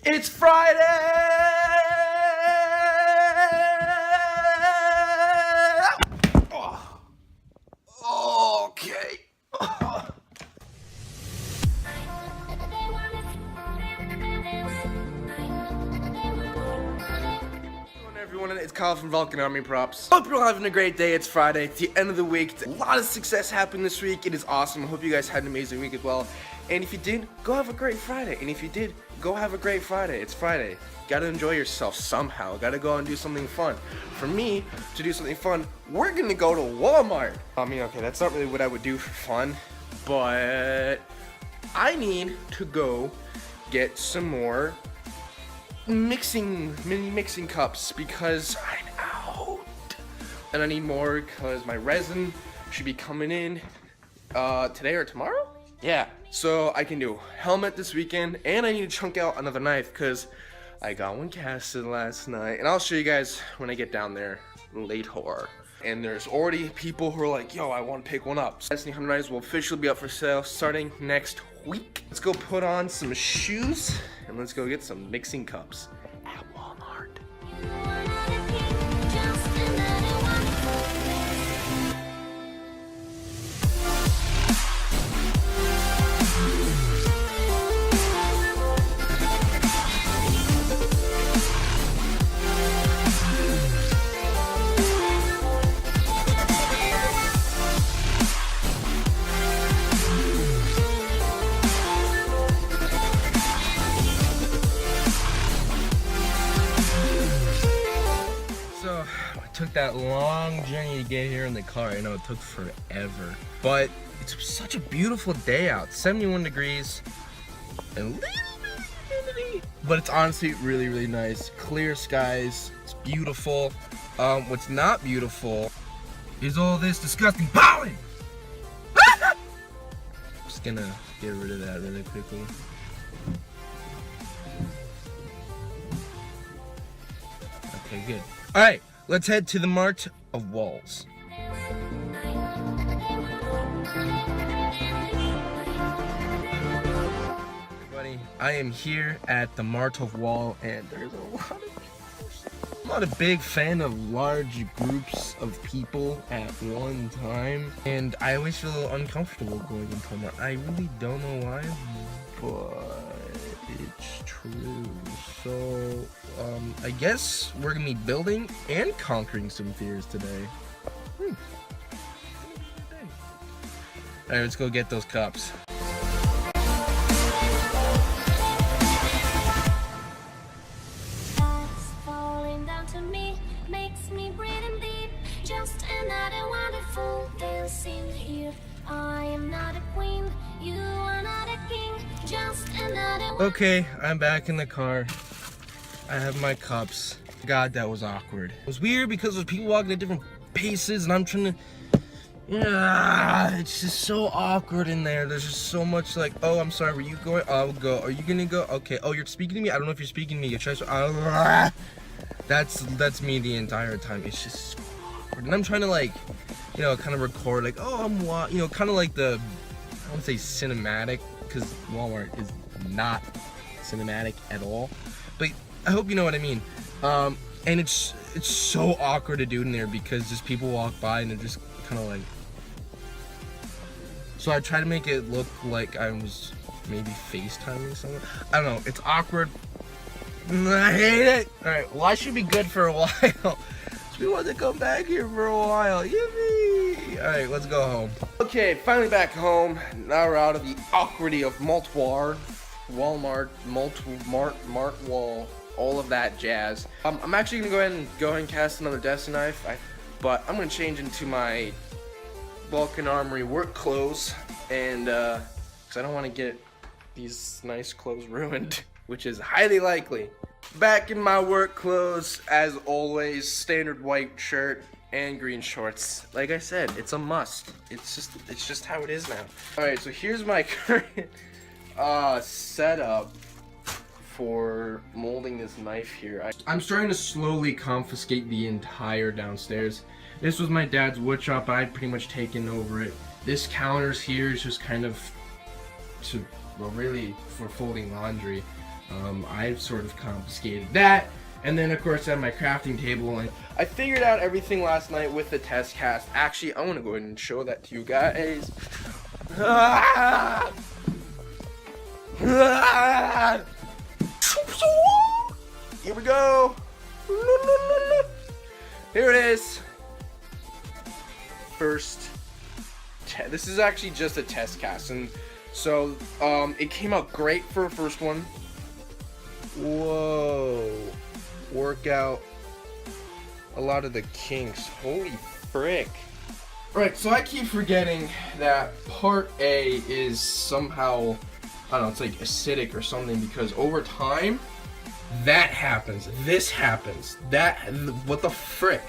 It's Friday! Oh, okay. Everyone, it's Kyle from vulcanarmoryprops. Hope you're all having a great day. It's Friday. It's the end of the week. A lot of success happened this week. It is awesome. I hope you guys had an amazing week as well. And if you did, go have a great Friday. And if you did, go have a great Friday. It's Friday. Gotta enjoy yourself somehow. Gotta go out and do something fun. For me, to do something fun, we're gonna go to Walmart. I mean, okay, that's not really what I would do for fun, but I need to go get some more mini mixing cups because I'm out. And I need more because my resin should be coming in today or tomorrow? Yeah, so I can do helmet this weekend, and I need to chunk out another knife because I got one casted last night, and I'll show you guys when I get down there later. And there's already people who are like, yo, I want to pick one up. Destiny Hunter knives will officially be up for sale starting next week. Let's go put on some shoes and let's go get some mixing cups at Walmart. Took that long journey to get here in the car. I know it took forever, but it's such a beautiful day out. 71 degrees and a little bit of humidity, but it's honestly really nice. Clear skies. It's beautiful. What's not beautiful is all this disgusting pollen. Just gonna get rid of that really quickly. Okay, good. All right. Let's head to the Mart of Walls. Everybody, I am here at the Mart of Wall, and there's a lot of people. I'm not a big fan of large groups of people at one time, and I always feel a little uncomfortable going into a Mart. I really don't know why, but it's true. So, I guess we're gonna be building and conquering some fears today. Alright, let's go get those cups. Falling down to me makes me breathing deep. Just another wonderful dancing here. I am not a queen, you are not a king. Just another. Okay, I'm back in the car. I have my cups. God, that was awkward. It was weird because there's people walking at different paces, and I'm trying to. Yeah, it's just so awkward in there. There's just so much like, oh, I'm sorry, were you going? I'll go. Are you gonna go? Okay. Oh, you're speaking to me? I don't know if you're speaking to me. You're trying to. That's me the entire time. It's just so awkward, and I'm trying to like, you know, kind of record like, oh, I'm you know, kind of like the, I wouldn't say cinematic because Walmart is not cinematic at all, but I hope you know what I mean. And it's so awkward to do in there because just people walk by and they're just kind of like. So I try to make it look like I was maybe FaceTiming someone. I don't know. It's awkward. I hate it. All right. Well, I should be good for a while. So we want to come back here for a while. Yippee! All right. Let's go home. Okay. Finally back home. Now we're out of the awkwardy of Walmart, Mart Wall. All of that jazz. I'm actually gonna go ahead and cast another Destiny knife, but I'm gonna change into my Vulcan Armory work clothes, and because I don't want to get these nice clothes ruined, which is highly likely. Back in my work clothes, as always, standard white shirt and green shorts. Like I said, it's a must. It's just how it is now. All right, so here's my current setup for molding this knife here. I'm starting to slowly confiscate the entire downstairs. This was my dad's wood shop. I'd pretty much taken over it. This counter's here is just kind of well, really for folding laundry. I've sort of confiscated that. And then of course I have my crafting table, and I figured out everything last night with the test cast. Actually, I want to go ahead and show that to you guys. Here we go. Here it is. First, this is actually just a test cast, and so it came out great for a first one. Whoa, work out a lot of the kinks. Holy frick. Right, so I keep forgetting that part A is somehow, I don't know, it's like acidic or something, because over time that happens, this happens, that, what the frick.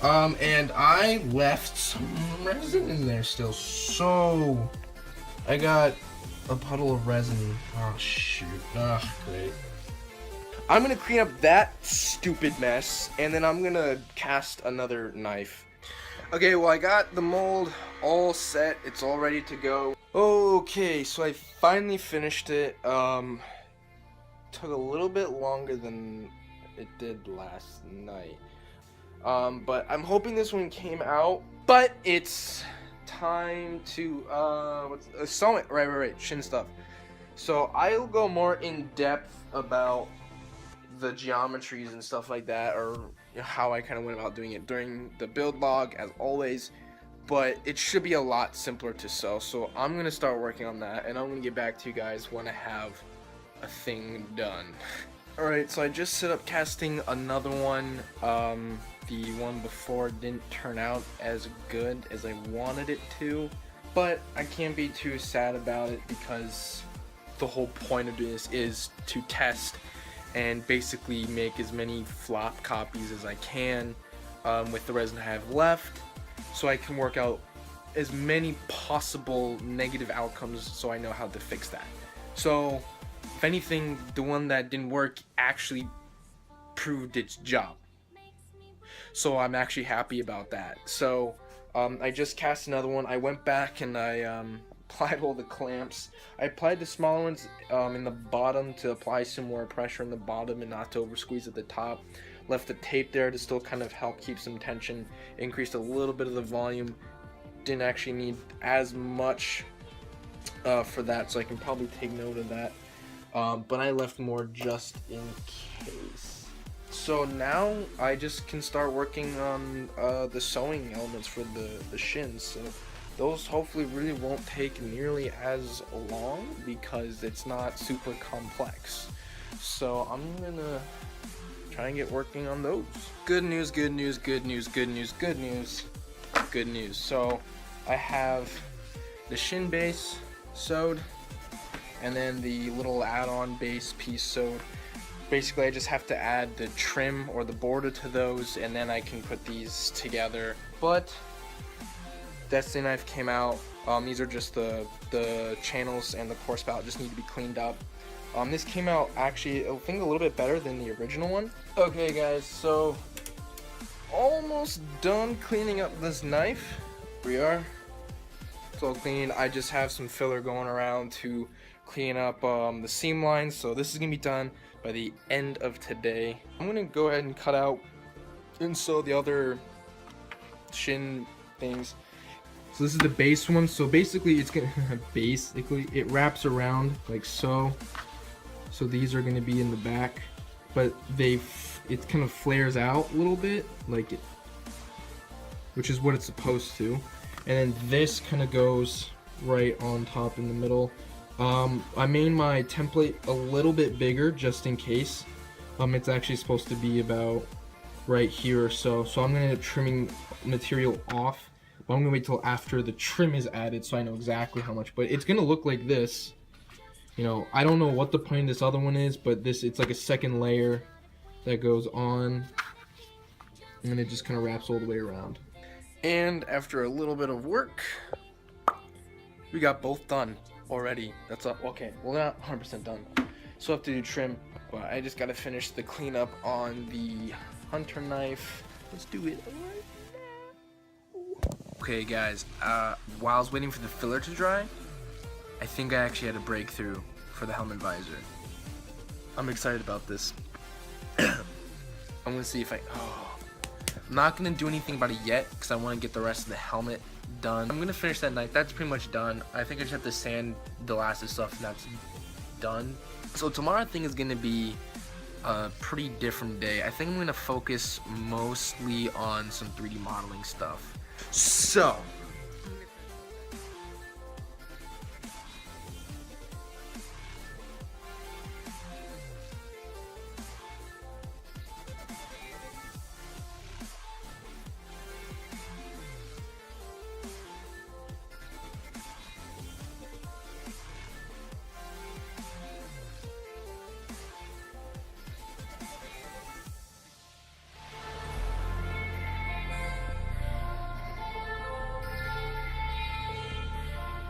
And I left some resin in there still, so I got a puddle of resin. Oh shoot. Oh, great. I'm gonna clean up that stupid mess, and then I'm gonna cast another knife. Okay, well, I got the mold all set. It's all ready to go. Okay, so I finally finished it. Took a little bit longer than it did last night. But I'm hoping this one came out. But it's time to sew it. Right, shin stuff. So I'll go more in depth about the geometries and stuff like that, or how I kind of went about doing it during the build log, as always. But it should be a lot simpler to sew, so I'm gonna start working on that, and I'm gonna get back to you guys when I have a thing done. Alright, so I just set up casting another one. The one before didn't turn out as good as I wanted it to, but I can't be too sad about it, because the whole point of this is to test and basically make as many flop copies as I can with the resin I have left, so I can work out as many possible negative outcomes so I know how to fix that. So if anything, the one that didn't work actually proved its job, so I'm actually happy about that. So I just cast another one. I went back and I applied all the clamps. I applied the smaller ones in the bottom to apply some more pressure in the bottom and not to over squeeze at the top. Left the tape there to still kind of help keep some tension. Increased a little bit of the volume. Didn't actually need as much for that, so I can probably take note of that. But I left more just in case. So now I just can start working on the sewing elements for the shins. So those hopefully really won't take nearly as long, because it's not super complex. So I'm gonna try and get working on those. Good news, good news, good news, good news, good news, good news. So I have the shin base sewed, and then the little add-on base piece sewed. Basically, I just have to add the trim or the border to those, and then I can put these together. But Destiny knife came out. These are just the channels, and the core spout just need to be cleaned up. This came out actually, I think, a little bit better than the original one. Okay guys, so almost done cleaning up this knife. We are. It's all clean. I just have some filler going around to clean up the seam lines, so this is gonna be done by the end of today. I'm gonna go ahead and cut out and sew the other shin things. So this is the base one. So basically it's gonna it wraps around like so. So these are gonna be in the back, but it kind of flares out a little bit, like it, which is what it's supposed to. And then this kind of goes right on top in the middle. I made my template a little bit bigger just in case. It's actually supposed to be about right here or so. So I'm gonna end up trimming material off. But I'm gonna wait till after the trim is added so I know exactly how much. But it's gonna look like this. You know, I don't know what the point of this other one is, but it's like a second layer that goes on, and then it just kind of wraps all the way around. And after a little bit of work, we got both done already. That's up. Okay, well, not 100% done. So I have to do trim, but I just gotta finish the cleanup on the hunter knife. Let's do it right now. Okay, guys. While I was waiting for the filler to dry, I think I actually had a breakthrough for the helmet visor. I'm excited about this. I'm gonna see if I'm not gonna do anything about it yet because I want to get the rest of the helmet done. I'm gonna finish that knife. That's pretty much done. I think I just have to sand the last of stuff and that's done. So tomorrow I think is gonna be a pretty different day. I think I'm gonna focus mostly on some 3D modeling stuff. So